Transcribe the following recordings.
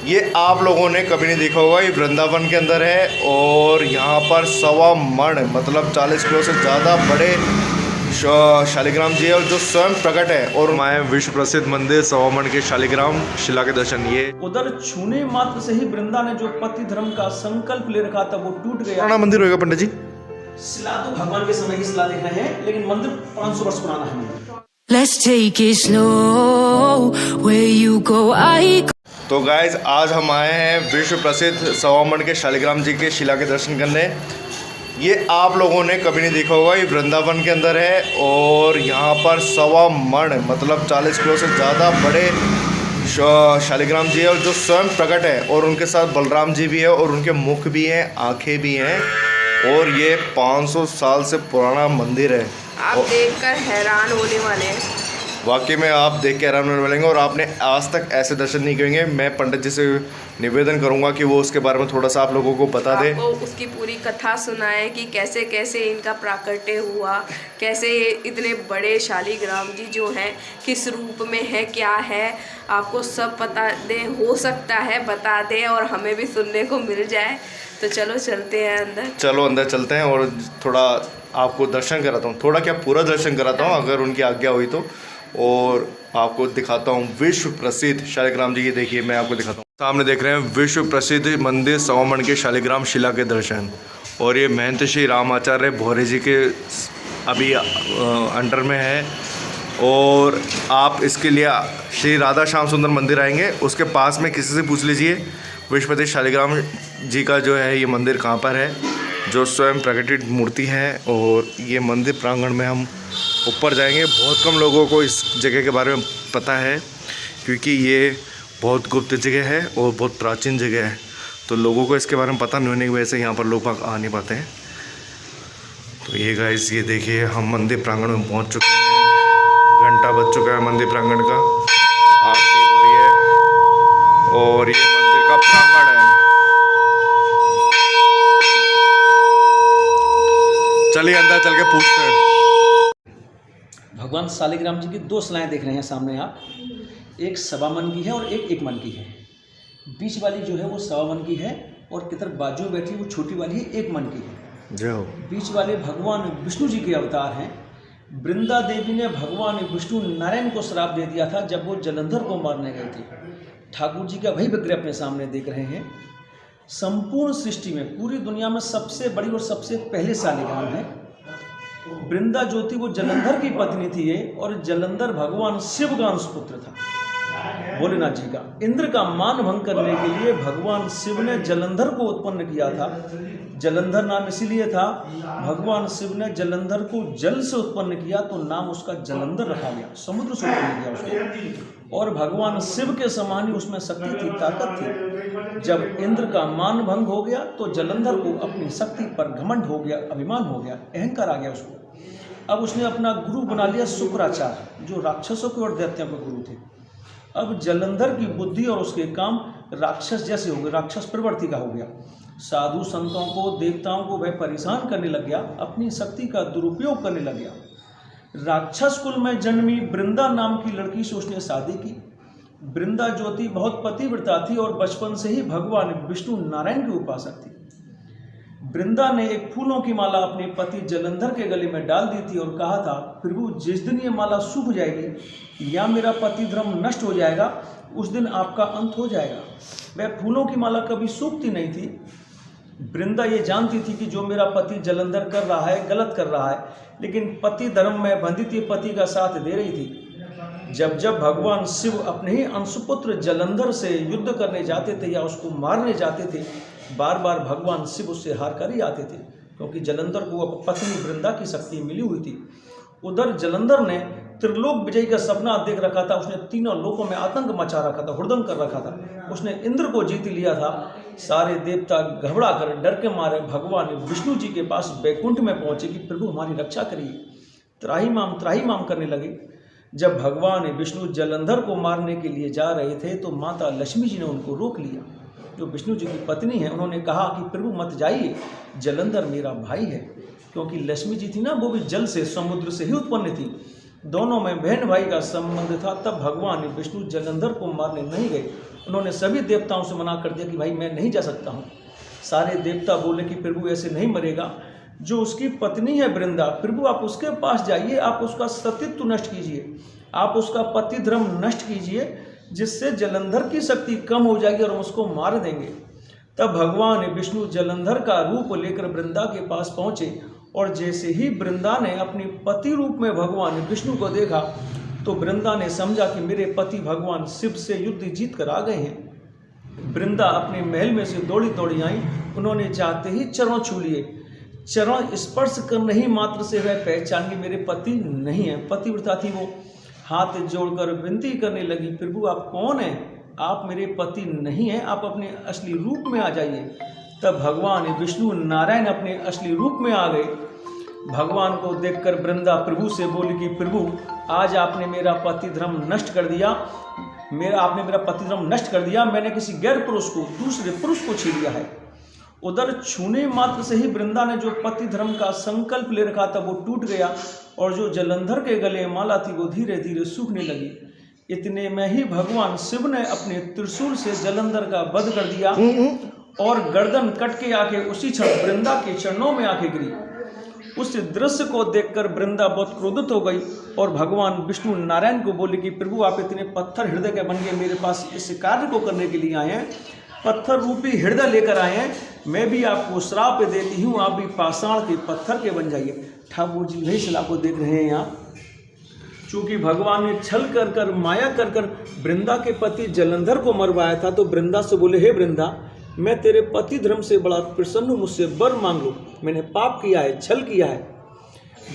ये आप लोगों ने कभी नहीं देखा होगा। ये वृंदावन के अंदर है और यहाँ पर 1.25 मण मतलब 40 किलो से ज़्यादा बड़े शालिग्राम जी है और जो स्वयं प्रकट है। और हमारे विश्व प्रसिद्ध मंदिर 1.25 मण के शालिग्राम शिला के दर्शन। ये उधर छूने मात्र से ही वृंदा ने जो पति धर्म का संकल्प ले रखा था वो टूट गया। पुराना मंदिर होगा पंडित जी। शिला तो भगवान के समय की शिला देख रहे हैं, लेकिन मंदिर 500 वर्ष पुराना है। Let's take it slow, where you go, I go. तो गाइज आज हम आए हैं विश्व प्रसिद्ध 1.25 मण के शालिग्राम जी के शिला के दर्शन करने। ये आप लोगों ने कभी नहीं देखा होगा। ये वृंदावन के अंदर है और यहाँ पर 1.25 मण मतलब 40 किलो से ज़्यादा बड़े शालिग्राम जी है और जो स्वयं प्रकट है। और उनके साथ बलराम जी भी है और उनके मुख भी हैं, आँखें भी हैं। और ये 500 साल से पुराना मंदिर है। आप देखकर हैरान होने वाले हैं। वाकई में आप देख के हैरान होने वाले हैं और आपने आज तक ऐसे दर्शन नहीं करेंगे। मैं पंडित जी से निवेदन करूंगा कि वो उसके बारे में थोड़ा सा आप लोगों को बता दें। आपको उसकी पूरी कथा सुनाए कि कैसे कैसे इनका प्राकट्य हुआ, कैसे ये इतने बड़े शालिग्राम जी जो हैं किस रूप में है, क्या है, आपको सब पता दे। हो सकता है बता दे और हमें भी सुनने को मिल जाए। तो चलो चलते हैं अंदर। चलो अंदर चलते हैं और थोड़ा आपको दर्शन कराता हूँ। थोड़ा क्या पूरा दर्शन कराता हूँ अगर उनकी आज्ञा हुई तो। और आपको दिखाता हूँ विश्व प्रसिद्ध शालिग्राम जी। ये देखिए मैं आपको दिखाता हूँ। सामने देख रहे हैं विश्व प्रसिद्ध मंदिर 1.25 मण के शालिग्राम शिला के दर्शन। और ये महंत श्री रामाचार्य भौरे जी के अभी अंडर में है। और आप इसके लिए श्री राधा श्याम सुंदर मंदिर आएंगे, उसके पास में किसी से पूछ लीजिए विश्व प्रसिद्ध शालिग्राम जी का जो है ये मंदिर कहाँ पर है, जो स्वयं प्रकटित मूर्ति है। और ये मंदिर प्रांगण में हम ऊपर जाएंगे। बहुत कम लोगों को इस जगह के बारे में पता है क्योंकि ये बहुत गुप्त जगह है और बहुत प्राचीन जगह है। तो लोगों को इसके बारे में पता नहीं होने की वजह से यहाँ पर लोग आ नहीं पाते हैं। तो ये गाइस ये देखिए हम मंदिर प्रांगण में पहुँच चुके हैं। घंटा बज चुका है मंदिर प्रांगण का, आरती हो रही है और ये मंदिर का प्रांगण है। चलिए अंदर चल के पूछते हैं। भगवान शालिग्राम जी की दो शिलाएं देख रहे हैं सामने आप। एक 1.25 मण की है और एक 1 मण की है। बीच वाली जो है वो 1.25 मण की है और किधर बाजू में बैठी वो छोटी वाली है 1 मण की है। जय हो। बीच वाले भगवान विष्णु जी के अवतार हैं। वृंदा देवी ने भगवान विष्णु नारायण को श्राप दे दिया था जब वो जलंधर को मारने गए थे। ठाकुर जी का वही विग्रह अपने सामने देख रहे हैं। संपूर्ण सृष्टि में पूरी दुनिया में सबसे बड़ी और सबसे पहले शालिग्राम है। वृंदा ज्योति वो जलंधर की पत्नी थी और जलंधर भगवान शिव का अंशपुत्र था भोलेनाथ जी का। इंद्र का मान भंग करने के लिए भगवान शिव ने जलंधर को उत्पन्न किया था। जलंधर नाम इसीलिए था, भगवान शिव ने जलंधर को जल से उत्पन्न किया तो नाम उसका जलंधर रखा गया। समुद्र से उत्पन्न किया उसको। और भगवान शिव के समान ही उसमें शक्ति थी, ताकत थी। जब इंद्र का मान भंग हो गया तो जलंधर को अपनी शक्ति पर घमंड हो गया, अभिमान हो गया, अहंकार आ गया उसको। अब उसने अपना गुरु बना लिया शुक्राचार्य, जो राक्षसों के और दैत्यों के गुरु थे। अब जलंधर की बुद्धि और उसके काम राक्षस जैसे हो गए, राक्षस प्रवृत्ति का हो गया। साधु संतों को, देवताओं को वह परेशान करने लग गया, अपनी शक्ति का दुरुपयोग करने लग गया। राक्षस कुल में जन्मी वृंदा नाम की लड़की से उसने शादी की। वृंदा ज्योति बहुत पतिव्रता थी और बचपन से ही भगवान विष्णु नारायण की उपासक थी। वृंदा ने एक फूलों की माला अपने पति जलंधर के गले में डाल दी थी और कहा था, प्रभु जिस दिन ये माला सूख जाएगी या मेरा पति धर्म नष्ट हो जाएगा उस दिन आपका अंत हो जाएगा। वह फूलों की माला कभी सूखती नहीं थी। वृंदा ये जानती थी कि जो मेरा पति जलंधर कर रहा है गलत कर रहा है, लेकिन पति धर्म में बंधी थी, पति का साथ दे रही थी। जब जब भगवान शिव अपने ही अंशपुत्र जलंधर से युद्ध करने जाते थे या उसको मारने जाते थे, बार बार भगवान शिव उससे हार कर ही आते थे क्योंकि जलंधर को पत्नी वृंदा की शक्ति मिली हुई थी। उधर जलंधर ने त्रिलोक विजय का सपना देख रखा था। उसने तीनों लोकों में आतंक मचा रखा था, हुड़दंग कर रखा था। उसने इंद्र को जीत लिया था। सारे देवता घबरा कर डर के मारे भगवान विष्णु जी के पास बैकुंठ में पहुंचे कि प्रभु हमारी रक्षा करिए। त्राही माम करने लगे। जब भगवान विष्णु जलंधर को मारने के लिए जा रहे थे तो माता लक्ष्मी जी ने उनको रोक लिया, जो विष्णु जी की पत्नी है। उन्होंने कहा कि प्रभु मत जाइए, जलंधर मेरा भाई है। क्योंकि लक्ष्मी जी थी ना, वो भी जल से, समुद्र से ही उत्पन्न थी। दोनों में बहन भाई का संबंध था। तब भगवान विष्णु जलंधर को मारने नहीं गए उन्होंने सभी देवताओं से मना कर दिया कि भाई मैं नहीं जा सकता हूँ। सारे देवता बोले कि प्रभु ऐसे नहीं मरेगा, जो उसकी पत्नी है वृंदा, प्रभु आप उसके पास जाइए, आप उसका सतीत्व नष्ट कीजिए, आप उसका पति धर्म नष्ट कीजिए, जिससे जलंधर की शक्ति कम हो जाएगी और हम उसको मार देंगे। तब भगवान विष्णु जलंधर का रूप लेकर वृंदा के पास पहुँचे और जैसे ही वृंदा ने अपने पति रूप में भगवान विष्णु को देखा तो वृंदा ने समझा कि मेरे पति भगवान शिव से युद्ध जीत कर आ गए हैं। वृंदा अपने महल में से दौड़ी दौड़ी आई, उन्होंने जाते ही चरण छू लिए। चरण स्पर्श करने ही मात्र से वह पहचान गई मेरे पति नहीं है, पतिव्रता थी वो। हाथ जोड़कर विनती करने लगी, प्रभु आप कौन हैं? आप मेरे पति नहीं हैं, आप अपने असली रूप में आ जाइए। तब भगवान विष्णु नारायण अपने असली रूप में आ गए। भगवान को देखकर वृंदा प्रभु से बोली कि प्रभु आज आपने मेरा पति धर्म नष्ट कर दिया, आपने मेरा पति धर्म नष्ट कर दिया, मैंने किसी गैर पुरुष को, दूसरे पुरुष को छीन लिया है। उधर छूने मात्र से ही वृंदा ने जो पति धर्म का संकल्प ले रखा था वो टूट गया और जो जलंधर के गले माला थी वो धीरे धीरे सूखने लगी। इतने में ही भगवान शिव ने अपने त्रिशूल से जलंधर का वध कर दिया और गर्दन कट के आके उसी क्षण वृंदा के चरणों में आके गिरी। उस दृश्य को देखकर वृंदा बहुत क्रोधित हो गई और भगवान विष्णु नारायण को बोली कि प्रभु आप इतने पत्थर हृदय के बन के मेरे पास इस कार्य को करने के लिए आए हैं, पत्थर रूपी हृदय लेकर आए हैं, मैं भी आपको श्राप देती हूँ, आप भी पाषाण के पत्थर के बन जाइए। ठाकुर जी वही शिला को देख रहे हैं यहाँ। चूंकि भगवान ने छल कर कर माया कर कर वृंदा के पति जलंधर को मरवाया था तो वृंदा से बोले, हे वृंदा मैं तेरे पति धर्म से बड़ा प्रसन्न हूँ, मुझसे वर मांग लो, मैंने पाप किया है, छल किया है।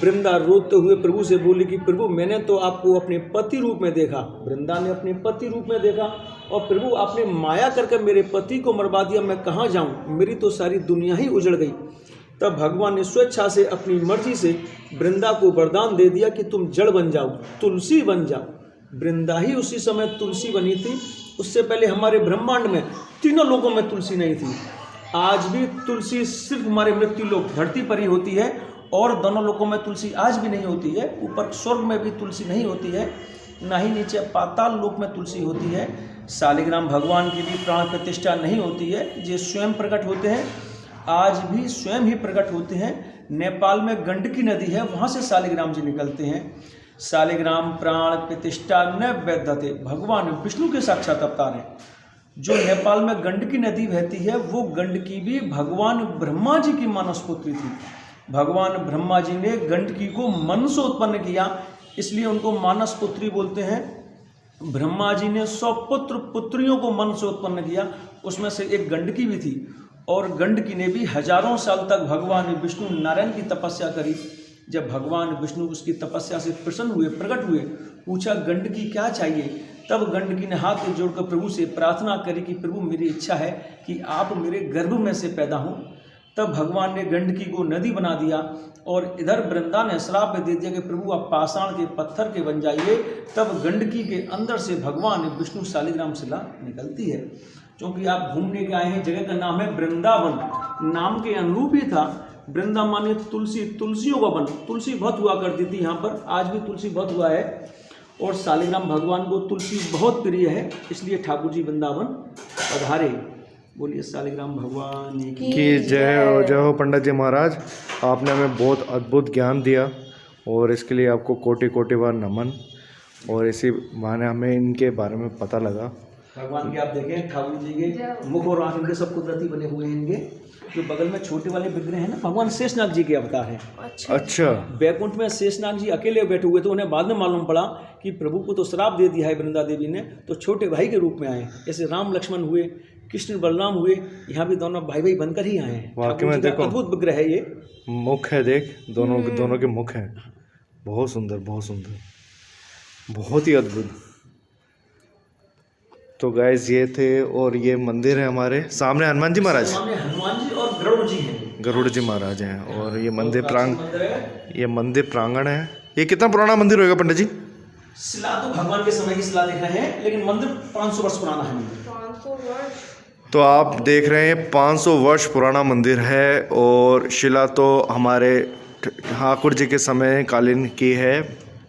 वृंदा रोते हुए प्रभु से बोली कि प्रभु मैंने तो आपको अपने पति रूप में देखा। वृंदा ने अपने पति रूप में देखा और प्रभु आपने माया करके मेरे पति को मरवा दिया, मैं कहाँ जाऊँ, मेरी तो सारी दुनिया ही उजड़ गई। तब भगवान ने स्वेच्छा से अपनी मर्जी से वृंदा को वरदान दे दिया कि तुम जड़ बन जाओ, तुलसी बन जाओ। वृंदा ही उसी समय तुलसी बनी थी, उससे पहले हमारे ब्रह्मांड में तीनों लोगों में तुलसी नहीं थी। आज भी तुलसी सिर्फ हमारे मृत्यु लोक धरती पर ही होती है और दोनों लोकों में तुलसी आज भी नहीं होती है। ऊपर स्वर्ग में भी तुलसी नहीं होती है, ना ही नीचे पाताल लोक में तुलसी होती है। शालिग्राम भगवान की भी प्राण प्रतिष्ठा नहीं होती है, जो स्वयं प्रकट होते हैं, आज भी स्वयं ही प्रकट होते हैं। नेपाल में गंडकी नदी है, वहाँ से शालिग्राम जी निकलते हैं। शालिग्राम प्राण प्रतिष्ठा न वैद्यते, भगवान विष्णु के साक्षात अवतार हैं। जो नेपाल में गंडकी नदी बहती है वो गंडकी भी भगवान ब्रह्मा जी की मानस पुत्री थी। भगवान ब्रह्मा जी ने गंडकी को मन से उत्पन्न किया, इसलिए उनको मानस पुत्री बोलते हैं। ब्रह्मा जी ने 100 पुत्र पुत्रियों को मन से उत्पन्न किया, उसमें से एक गंडकी भी थी। और गंडकी ने भी हजारों साल तक भगवान विष्णु नारायण की तपस्या करी। जब भगवान विष्णु उसकी तपस्या से प्रसन्न हुए, प्रकट हुए, पूछा गंडकी क्या चाहिए, तब गंडकी ने हाथ जोड़कर प्रभु से प्रार्थना करी कि प्रभु मेरी इच्छा है कि आप मेरे गर्भ में से पैदा हों। तब भगवान ने गंडकी को नदी बना दिया और इधर वृंदा ने श्राप दे दिया कि प्रभु आप पाषाण के पत्थर के बन जाइए। तब गंडकी के अंदर से भगवान विष्णु शालिग्राम शिला निकलती है। क्योंकि आप घूमने के आए हैं, जगह का नाम है वृंदावन, नाम के अनुरूप ही था। वृंदा माने तुलसी, तुलसियों का वन, तुलसी बहुत हुआ करती थी यहाँ पर, आज भी तुलसी बहुत हुआ है। और शालिग्राम भगवान को तुलसी बहुत प्रिय है, इसलिए ठाकुर जी वृंदावन पधारे। बोलिए शालिग्राम भगवान की जय हो। जय हो पंडित जी महाराज, आपने हमें बहुत अद्भुत ज्ञान दिया और इसके लिए आपको कोटि कोटि बार नमन। और इसी बहाने हमें इनके बारे में पता लगा। भगवान के आप देखें, ठाकुर जी के मुख और आंख इनके सब कुदरती बने हुए हैं। इनके जो बगल में छोटे वाले विग्रह हैं ना, भगवान शेषनाग जी के अवतार हैं। अच्छा। बैकुंठ में शेषनाग जी अकेले बैठे हुए थे, उन्हें बाद में मालूम पड़ा कि प्रभु को तो श्राप दे दिया है वृंदा देवी ने, तो छोटे भाई के रूप में आए। जैसे राम लक्ष्मण हुए, कृष्ण बलराम हुए, यहाँ भी दोनों भाई भाई बनकर ही आए हैं। वाकई में देखो, अद्भुत विग्रह है ये। मुख है, देख दोनों के मुख हैं, बहुत सुंदर, बहुत सुंदर, बहुत ही अद्भुत। तो गाइस ये थे, और ये मंदिर है हमारे सामने हनुमान जी महाराज, सामने हनुमान जी और गरुड़ जी हैं, गरुड़ जी महाराज हैं। और ये मंदिर प्रांगण है। ये कितना पुराना मंदिर होगा पंडित जी? शिला तो भगवान के समय की शिला देख रहे हैं, लेकिन मंदिर 500 वर्ष पुराना है। 500 वर्ष। तो आप देख रहे हैं 500 वर्ष पुराना मंदिर है और शिला तो हमारे ठाकुर जी के समय कालीन की है।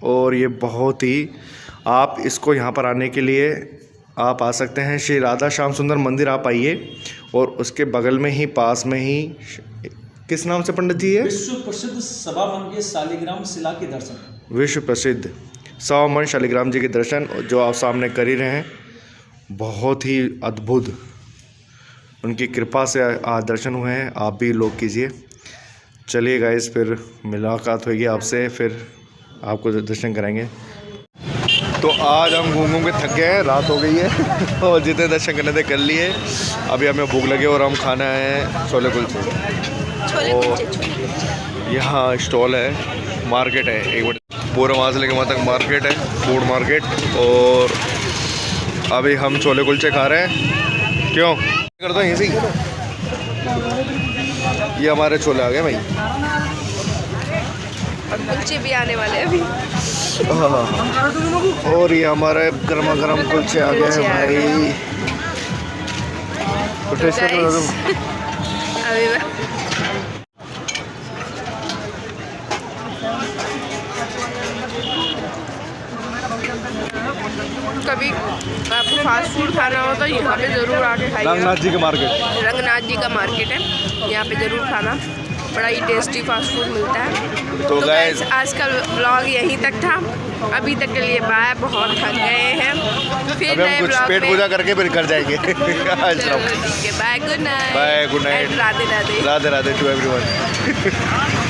और ये बहुत ही, आप इसको यहाँ पर आने के लिए आप आ सकते हैं। श्री राधा श्याम सुंदर मंदिर आप आइए, और उसके बगल में ही पास में ही किस नाम से पंडित जी है? विश्व प्रसिद्ध सभा मन के शालिग्राम शिला के दर्शन। विश्व प्रसिद्ध सवा मन शालिग्राम जी के दर्शन जो आप सामने कर ही रहे हैं, बहुत ही अद्भुत उनकी कृपा से आज दर्शन हुए हैं। आप भी लोग कीजिए। चलिए गाइस, फिर मुलाकात होगी आपसे, फिर आपको दर्शन कराएंगे। तो आज हम घूम घूम के थक गए हैं, रात हो गई है और जितने दर्शन करने थे कर लिए। अभी हमें भूख लगी और हम खाना है छोले कुलचे। और यहाँ स्टॉल है, मार्केट है, एक बार पूरा वहाँ से लेके वहाँ तक मार्केट है, फूड मार्केट। और अभी हम छोले कुलचे खा रहे हैं। क्यों करता हूँ यहीं, ये हमारे छोले आ गए भाई, कुलचे भी आने वाले हैं अभी। हाँ, और ये हमारे गर्मा गर्म कुलचे आ गए हैं भाई। तो टेस्ट कर लो तुम। अभी कभी आपको फास्ट फूड खाना हो तो यहाँ पे ज़रूर आके खाइए। रंगनाथ जी का मार्केट, रंगनाथ जी का मार्केट है, यहाँ पे ज़रूर खाना। बड़ा ही टेस्टी फास्ट फूड मिलता है। तो गाइस आज का ब्लॉग यहीं तक था। अभी तक के लिए बाय, बहुत थक गए हैं। फिर अभी हम कुछ पेट पूजा करके फिर घर जाएंगे। Bye, good night. Bye, good night, Radhe Radhe. Radhe Radhe to everyone.